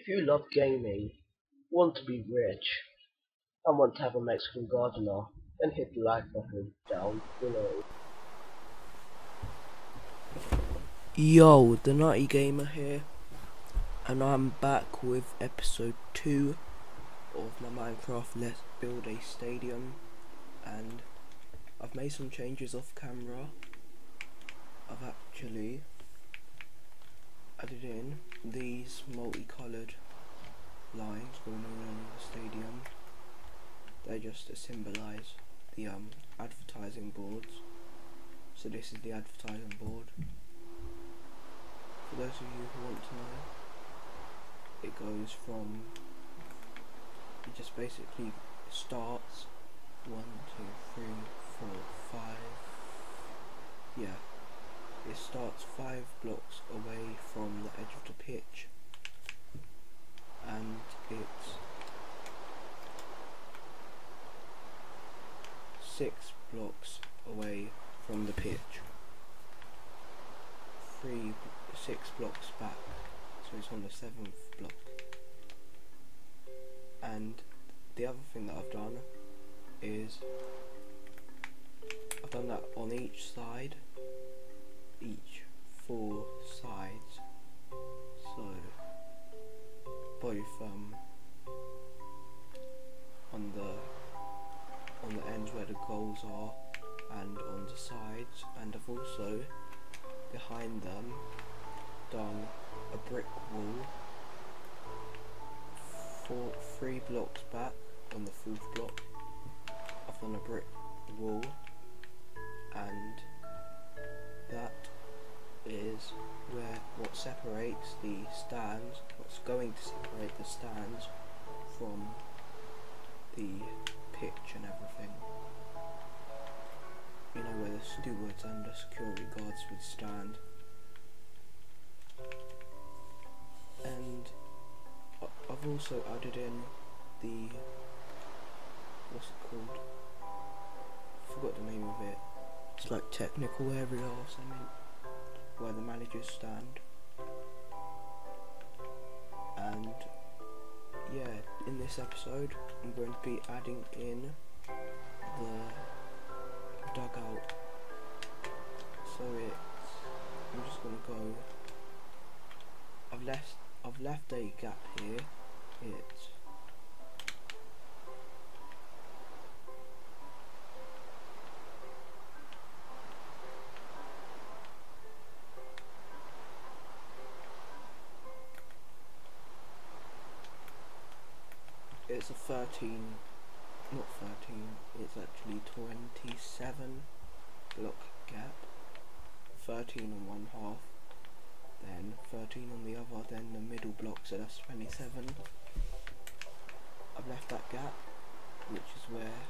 If you love gaming, want to be rich, and want to have a Mexican gardener, then hit the like button down below. Yo, the Nutty Gamer here, and I'm back with episode 2 of my Minecraft Let's Build a Stadium, and I've made some changes off camera. I've actually added in these multicoloured lines going around the stadium. They just symbolise the advertising boards. So this is the advertising board. For those of you who want to know, it goes from, it just basically starts 1, 2, 3, 4, 5, yeah, it starts 5 blocks away from the edge of the pitch, and it's 6 blocks away from the pitch, 6 blocks back, so it's on the 7th block. And the other thing that I've done is I've done that on each side, each 4 sides, so both on the ends where the goals are and on the sides, and I've also behind them done a brick wall 3 blocks back. On the 4th block I've done a brick wall, and that is what separates the stands, what's going to separate the stands from the pitch and everything. You know, where the stewards and the security guards would stand. And I've also added in the, what's it called? I forgot the name of it. It's like technical area or something, where the managers stand. And yeah, in this episode I'm going to be adding in the dugout. So I'm just gonna go. I've left a gap here. It's a 13, not 13, it's actually 27 block gap, 13 on one half, then 13 on the other, then the middle block, so that's 27. I've left that gap, which is where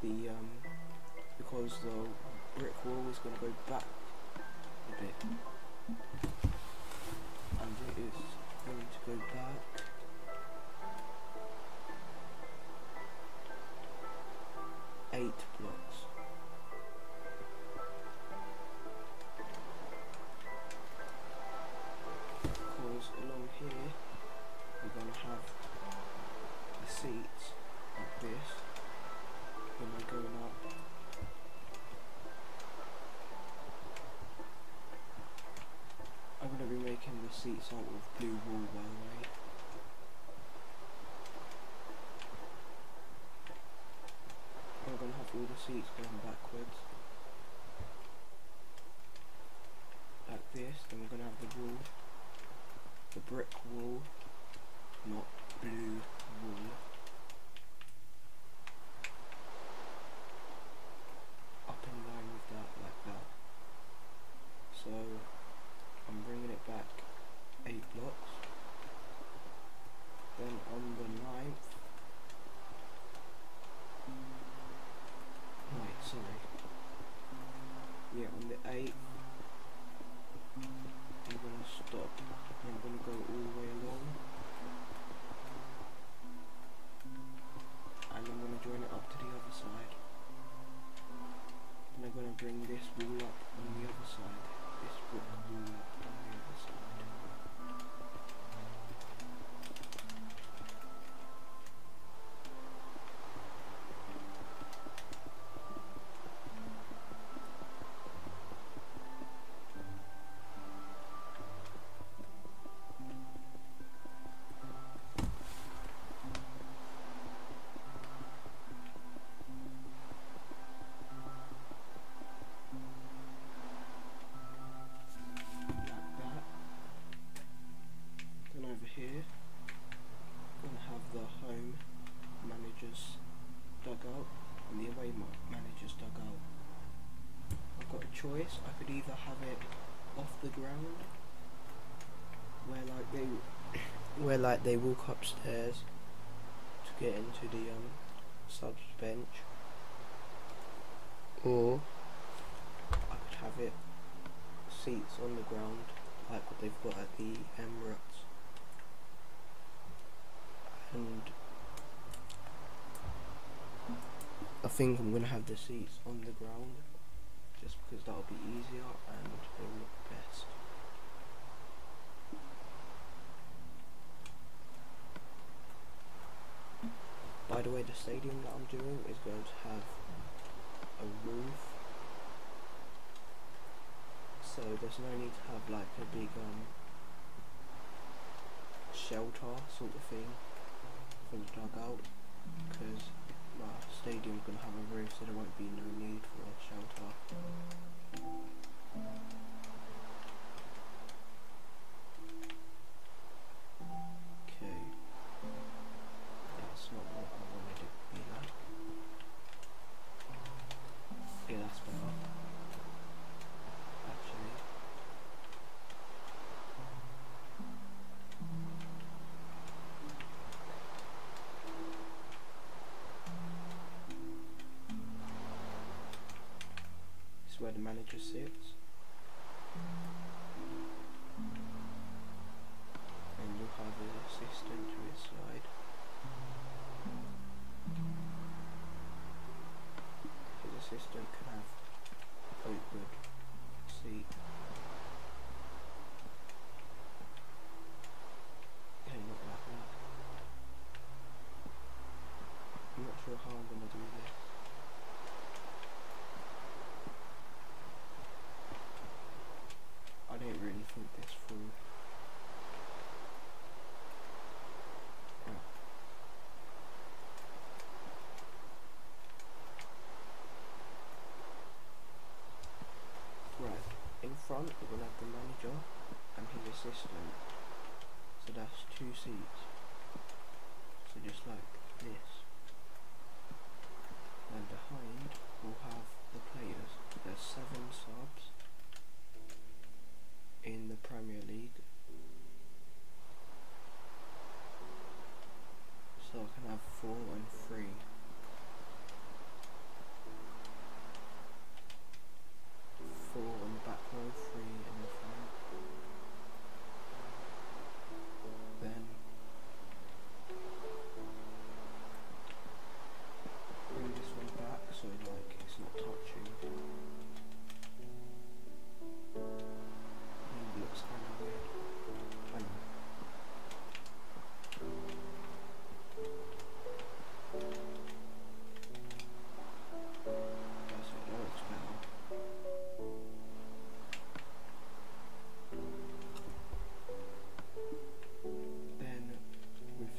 the, because the brick wall is going to go back a bit, and it is going to go back 8 blocks. Because along here we're going to have the seats like this when they're going up. I'm going to be making the seats out of blue wool, by the way. I'm going to have all the seats going backwards like this. Then we're going to have the wall, the brick wall, not blue wool, up in line with that, like that. So I'm bringing it back 8 blocks. Then on the 9th, wait, sorry. Yeah, on the 8th, I'm going to stop, and I'm going to go all the way along. they walk upstairs to get into the subs bench, or I could have it seats on the ground like what they've got at the Emirates, and I think I'm gonna have the seats on the ground just because that'll be easier and it'll look best. By the way, the stadium that I'm doing is going to have a roof, so there's no need to have like a big shelter sort of thing for the dugout, because my stadium's going to have a roof, so there won't be no need for a shelter. Okay, that's not what I wanted it to be like. Yeah, that's better. Actually. This is where the manager sits. And you'll have an assistant to his side. His assistant can have a good seat. Yeah, not like that. I'm not sure how I'm going to do this. I didn't really think this through. Right, in front we're going to have the manager and his assistant, so that's 2 seats, so just like this. And behind we'll have the players. There's 7 subs in the Premier League, so I can have 4 and 3. Four on the back row, 3 in the front. Then bring this one back so like it's not touching. It looks kind of weird. I know. That's it, that looks better. Then with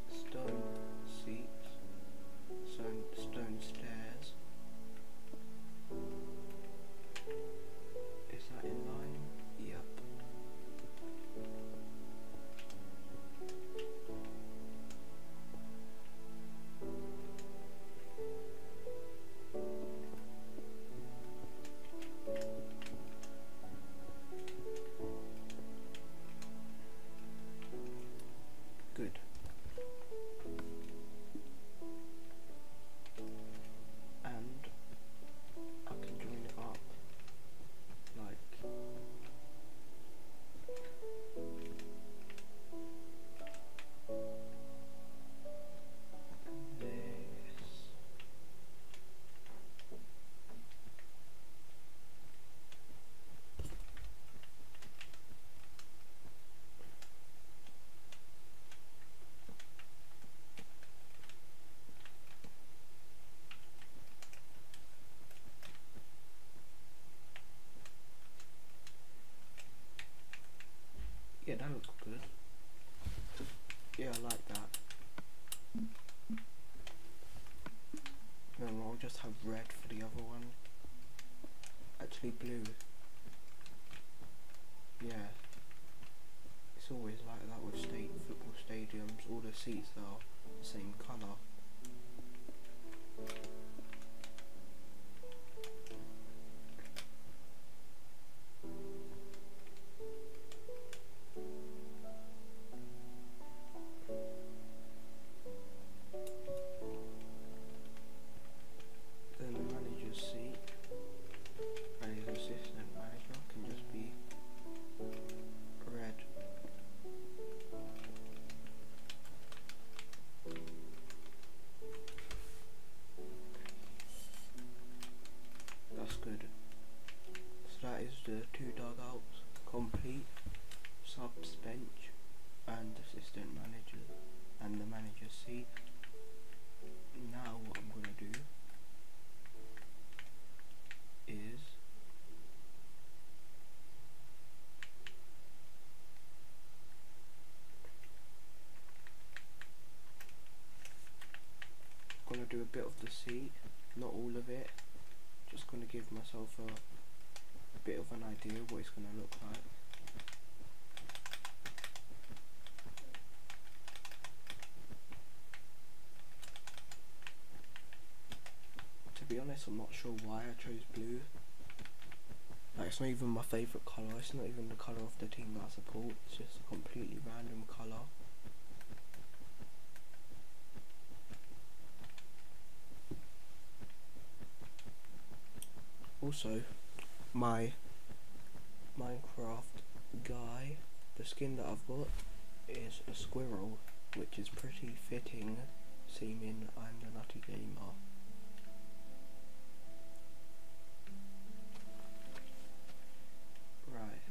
stone seats, stone stairs. Is that in line? Yep. Good. And I can join it up like this. Yeah, that looks good. Yeah, I like that. No, I'll just have red for the other one. Actually blue. Yeah. It's always like that with football stadiums. All the seats are the same colour. subs bench and assistant manager and the manager's seat. Now what I'm gonna do is gonna do a bit of the seat, not all of it. Just gonna give myself a bit of an idea what it's gonna look like. To be honest, I'm not sure why I chose blue. Like, it's not even my favourite colour, it's not even the colour of the team that I support, it's just a completely random colour. Also, my Minecraft guy, the skin that I've got is a squirrel, which is pretty fitting, seeming I'm the Nutty Gamer. Right.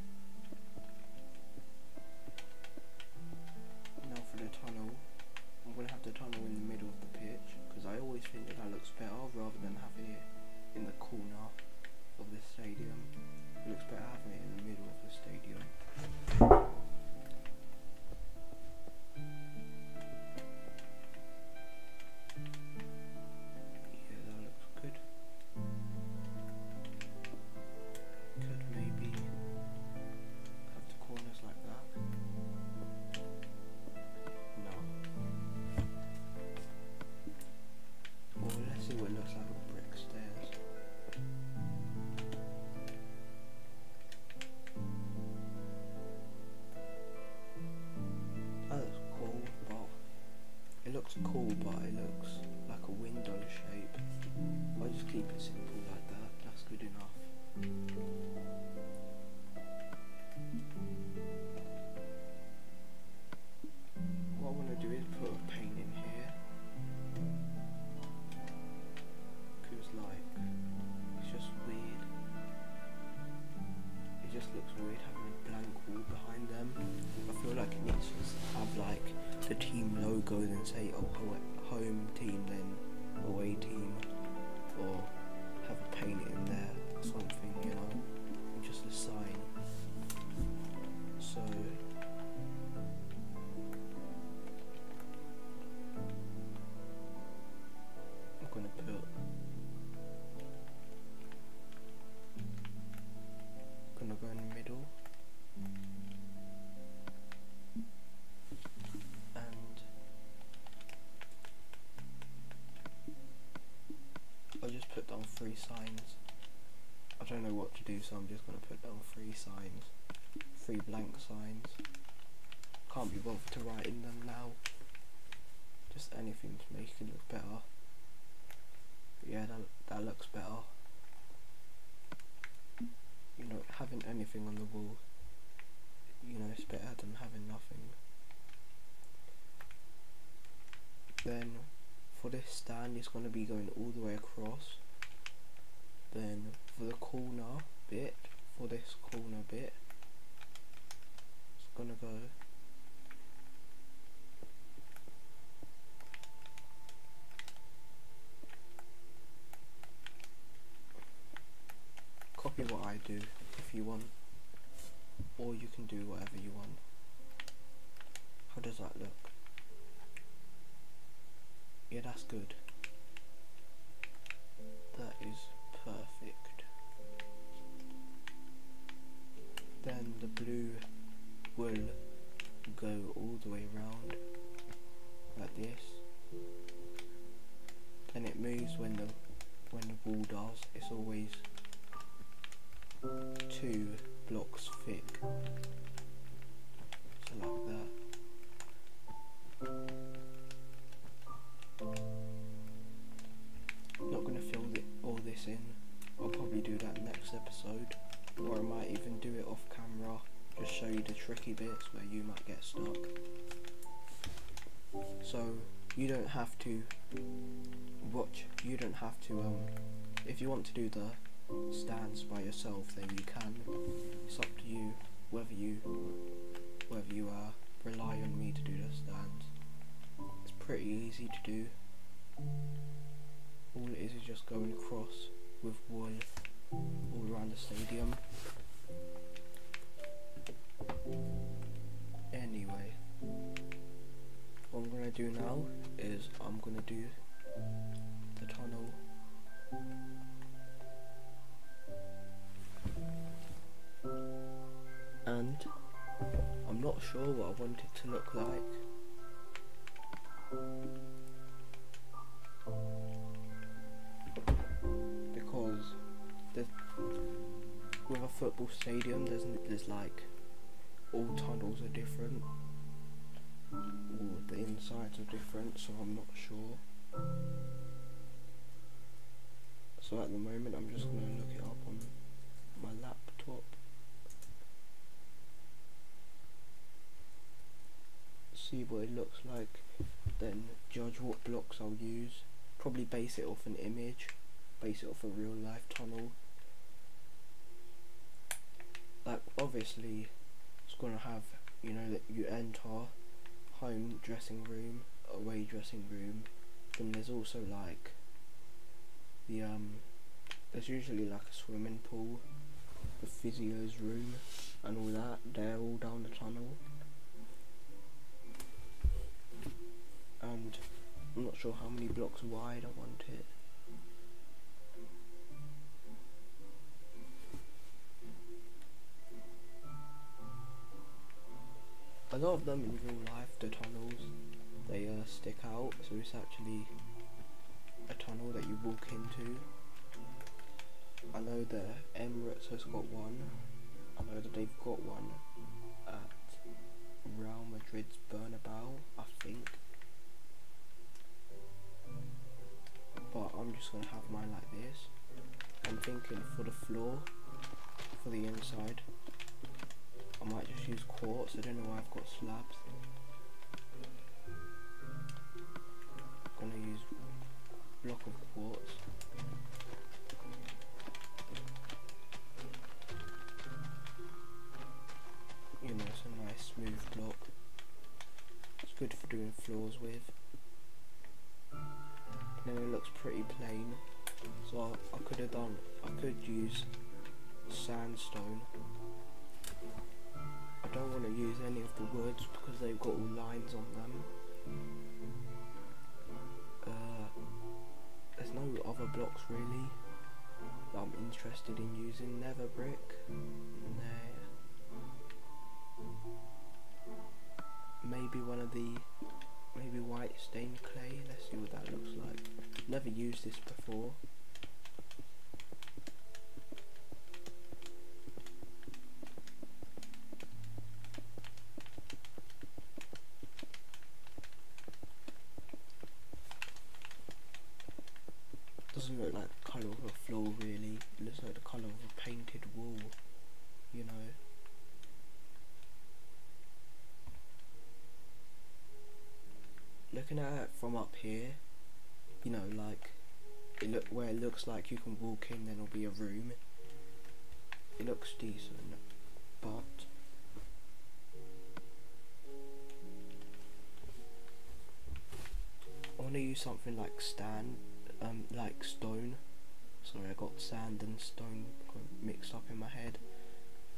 Now for the tunnel. I'm going to have the tunnel in the middle of the pitch, because I always think that looks better rather than having it in the corner of the stadium. It looks better having it in the middle of the stadium. Yeah, that looks good. Could maybe have the corners like that. No. Well, let's see what it looks like with brick stairs. Cool, but it looks like a window shape. I'll just keep it simple like that, that's good enough. What I want to do is put a paint in here, because like, it's just weird. It just looks weird having a blank wall behind them. I feel like it needs to have like the team logo, then say home team, then away team, or have a paint in there or something, you know, just a sign. So I'm gonna go in the middle. I just put down 3 signs. I don't know what to do, so I'm just going to put down 3 signs. 3 blank signs. Can't be bothered to write in them now. Just anything to make it look better. But yeah, that looks better. You know, having anything on the wall, you know, it's better than having nothing. Then for this stand, it's going to be going all the way across. Then for the corner bit, for this corner bit, it's going to go copy what I do if you want, or you can do whatever you want. How does that look? Yeah, that's good. That is perfect. Then the blue will go all the way around like this. Then it moves when the wall does. It's always 2 blocks thick. So like that. Not going to fill all this in. I'll probably do that next episode, or I might even do it off camera, just show you the tricky bits where you might get stuck. So you don't have to watch, you don't have to if you want to do the stands by yourself, then you can. It's up to you whether you stand. It's pretty easy to do. All it is just going across with wool all around the stadium. Anyway, what I'm gonna do now is I'm gonna do the tunnel. And I'm not sure what I want it to look like. Because with a football stadium there's like all tunnels are different, or the insides are different, so I'm not sure. So at the moment I'm just going to look it up on my laptop. See what it looks like, then judge what blocks I'll use. Probably base it off an image, base it off a real life tunnel. Like obviously it's gonna have, you know, that you enter home dressing room, away dressing room, then there's also like the there's usually like a swimming pool, the physio's room and all that. They're all down the tunnel. And I'm not sure how many blocks wide I want it. A lot of them in real life, the tunnels, they stick out, so it's actually a tunnel that you walk into. I know the Emirates has got one. I know that they've got one at Real Madrid's Bernabeu, I think. But I'm just gonna have mine like this. I'm thinking for the floor, for the inside, I might just use quartz. I don't know why I've got slabs. I'm gonna use a block of quartz. You know, it's a nice smooth block. It's good for doing floors with. And then it looks pretty plain. So I could use sandstone. I don't want to use any of the woods because they've got all lines on them. There's no other blocks really that I'm interested in using. Nether brick, maybe one of the, maybe white stained clay. Let's see what that looks like. Never used this before. Doesn't look like the colour of a floor really. It looks like the colour of a painted wall, you know. Looking at it from up here, you know, like where it looks like you can walk in, then there'll be a room. It looks decent, but I want to use something like like stone. Sorry, I got sand and stone mixed up in my head.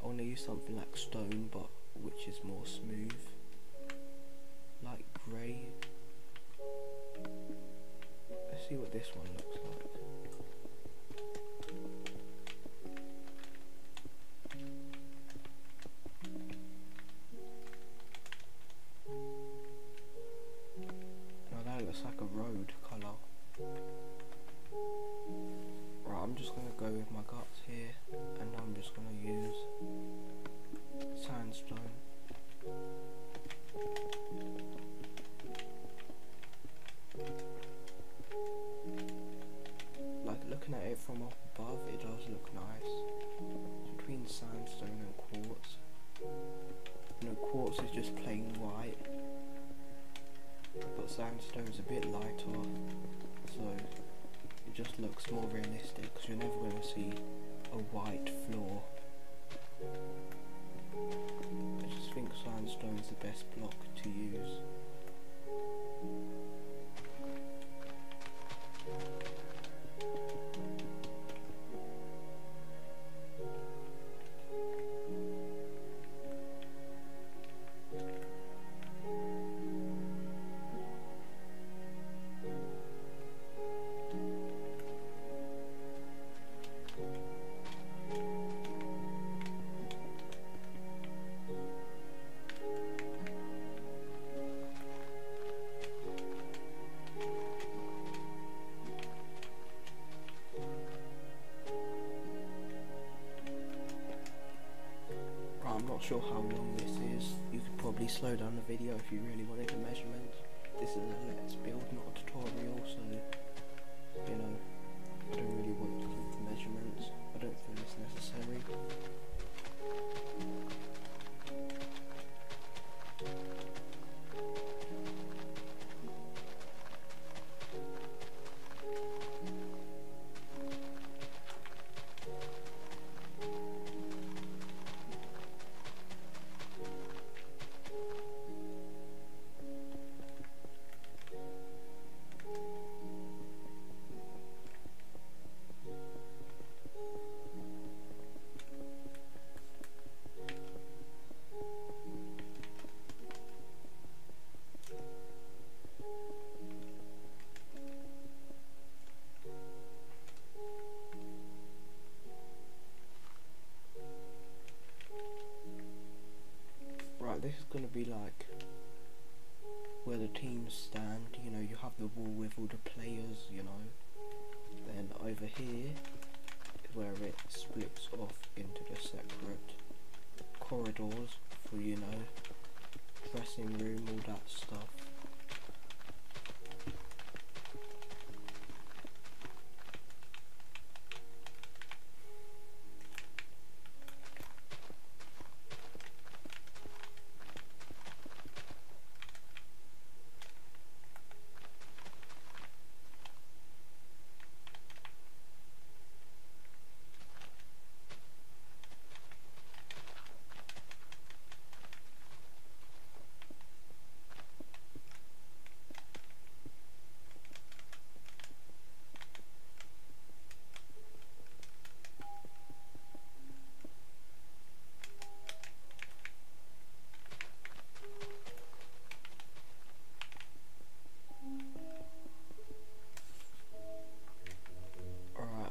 I want to use something like stone, but which is more smooth, like grey. Let's see what this one looks like. Now that looks like a road colour. Right, I'm just gonna go with my guts here, and I'm just gonna use sandstone. Like looking at it from up above, it does look nice. Between sandstone and quartz. You know, quartz is just plain white, but sandstone's a bit lighter, so it just looks more realistic, because you're never going to see a white floor. I just think sandstone's the best block to use. sure how long this is. You could probably slow down the video if you really wanted the measurements. This is a let's build, not a tutorial, so you know, I don't really want to keep the measurements. I don't feel it's necessary. Right, this is going to be like where the teams stand, you know, you have the wall with all the players, you know, then over here is where it splits off into the separate corridors for, you know, dressing room, all that stuff.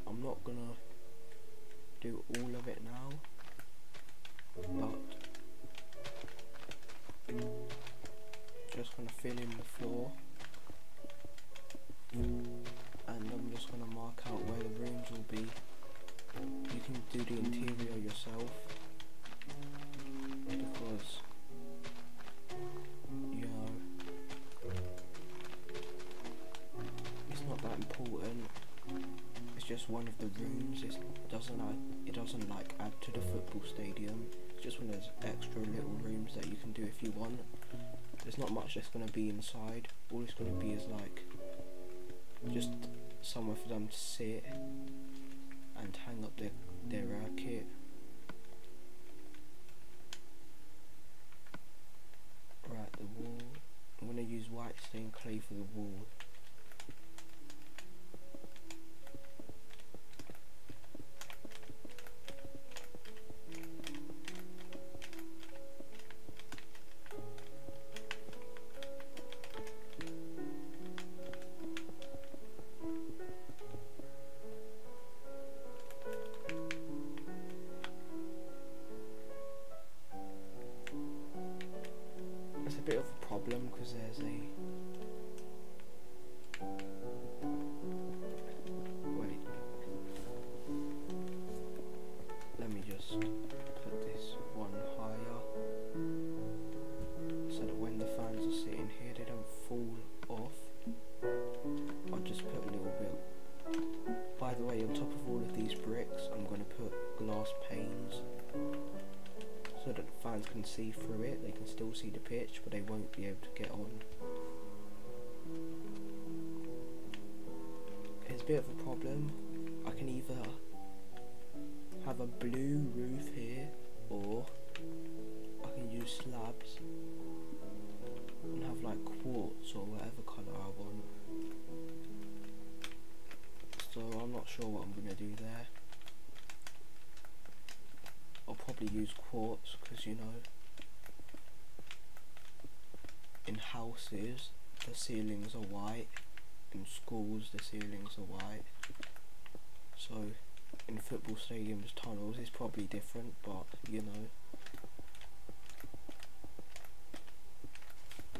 I'm not gonna do all of it now, but just gonna fill in the floor, and I'm just gonna mark out where the rooms will be. You can do the interior yourself, because you know it's not that important. It's just one of the rooms. It doesn't like add to the football stadium. It's just one of those extra little rooms that you can do if you want. There's not much that's gonna be inside. All it's gonna be is like just somewhere for them to sit and hang up their kit. Right, the wall. I'm gonna use white stained clay for the wall. It's a bit of a problem because there's a wait. Let me just put this one higher so that when the fans are sitting here they don't fall off. I'll just put a little bit. By the way, on top of all of these bricks I'm going to put glass panes so that the fans can see through it. They can still see the pitch, but they won't be able to get on. It's a bit of a problem. I can either have a blue roof here, or I can use slabs and have like quartz or whatever colour I want. So I'm not sure what I'm going to do there. I'll probably use quartz because, you know, in houses the ceilings are white, in schools the ceilings are white, so in football stadiums, tunnels is probably different, but you know,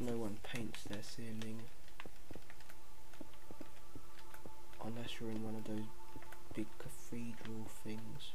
no one paints their ceiling unless you're in one of those big cathedral things.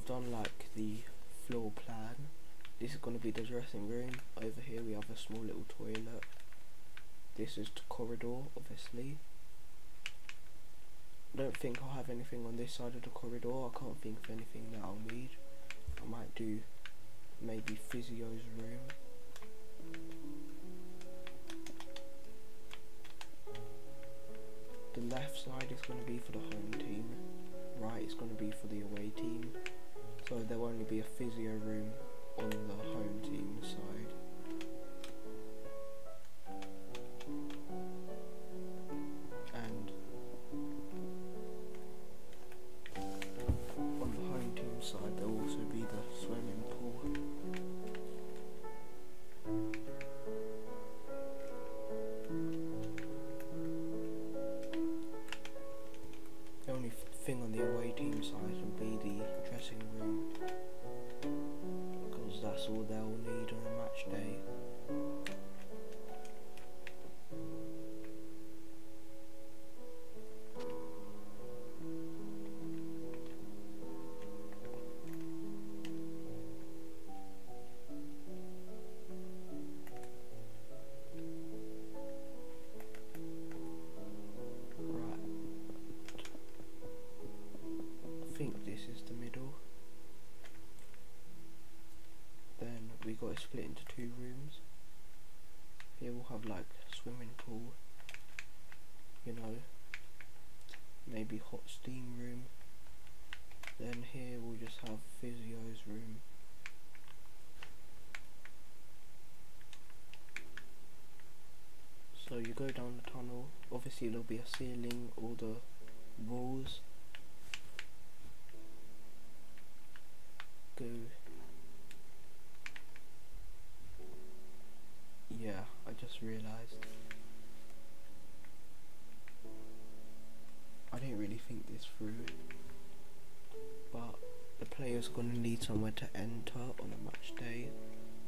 I've done like the floor plan. This is going to be the dressing room. Over here we have a small little toilet. This is the corridor, obviously. I don't think I'll have anything on this side of the corridor. I can't think of anything that I'll need. I might do maybe physio's room. The left side is going to be for the home team. Right is going to be for the away team. So there will only be a physio room on the home team side. And on the home team side there will also be the swimming pool. The only thing on the away team side will be the dressing room, because that's all they'll need on a match day. I think this is the middle. Then we got it split into 2 rooms. Here we'll have like a swimming pool, you know, maybe hot steam room. Then here we'll just have physio's room. So you go down the tunnel, obviously there'll be a ceiling, all the walls. Go. Yeah, I just realised I didn't really think this through, but the player's gonna need somewhere to enter on a match day,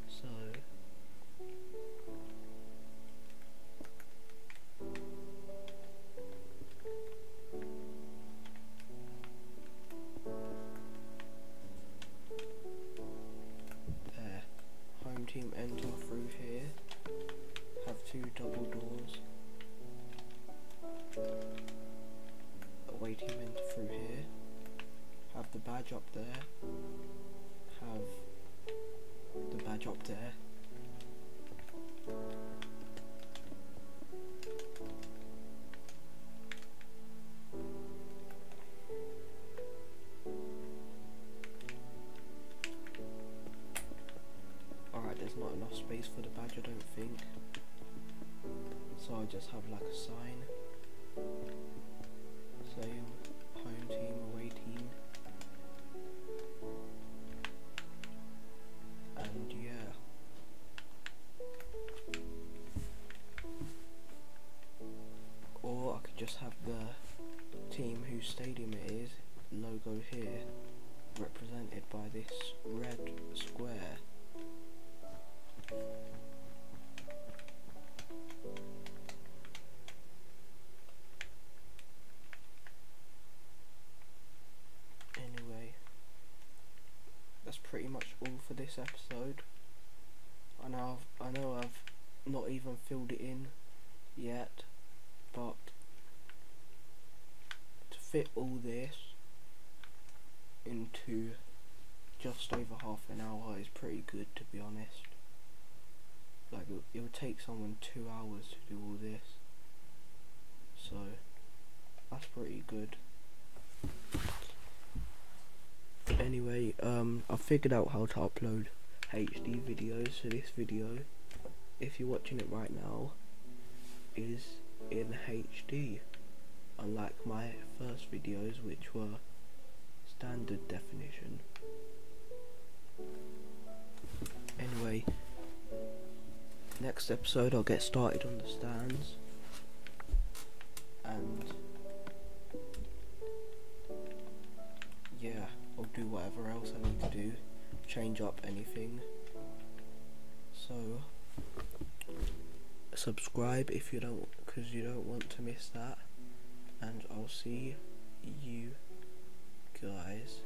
so there. Home team enter through here, have 2 double doors. Away team enter through here, have the badge up there, have the badge up there. Alright, there's not enough space for the badge, I don't think, so I just have like a sign saying home team, away team, and yeah. Or I could just have the team whose stadium it is logo here represented by this red square. Anyway, that's pretty much all for this episode. I know I've not even filled it in yet, but to fit all this into just over half an hour is pretty good, to be honest. Like it would take someone 2 hours to do all this, so that's pretty good. Anyway, I figured out how to upload HD videos, so this video, if you're watching it right now, is in HD, unlike my first videos which were standard definition. Anyway, next episode I'll get started on the stands, and yeah, I'll do whatever else I need to do, change up anything. So subscribe if you don't, because you don't want to miss that, and I'll see you guys